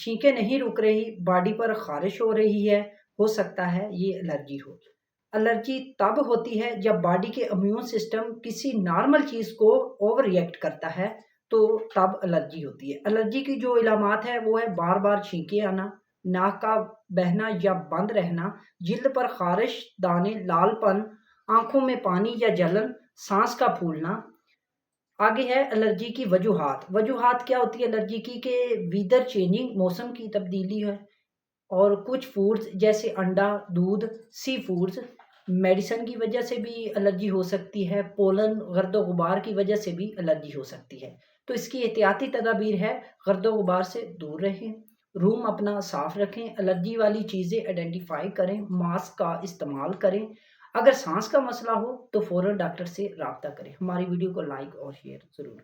छींकें नहीं रुक रही, बॉडी पर खारिश हो रही है, हो सकता है ये एलर्जी हो। एलर्जी तब होती है जब बॉडी के इम्यून सिस्टम किसी नॉर्मल चीज़ को ओवर रिएक्ट करता है, तो तब एलर्जी होती है। एलर्जी की जो इलामात है वो है बार-बार छींकें आना, नाक का बहना या बंद रहना, जिल्द पर खारिश, दाने, लालपन, आँखों में पानी या जलन, साँस का फूलना। आगे है एलर्जी की वजूहात। वजूहात क्या होती है एलर्जी की कि वेदर चेंजिंग, मौसम की तब्दीली है, और कुछ फूड्स जैसे अंडा, दूध, सी फूड्स, मेडिसिन की वजह से भी एलर्जी हो सकती है, पोलन, गर्द-ओ-गुबार की वजह से भी एलर्जी हो सकती है। तो इसकी एहतियाती तदाबीर है, गर्द-ओ-गुबार से दूर रहें, रूम अपना साफ रखें, एलर्जी वाली चीज़ें आइडेंटिफ़ाई करें, मास्क का इस्तेमाल करें। अगर साँस का मसला हो तो फ़ौरन डॉक्टर से राब्ता करें। हमारी वीडियो को लाइक और शेयर ज़रूर करें।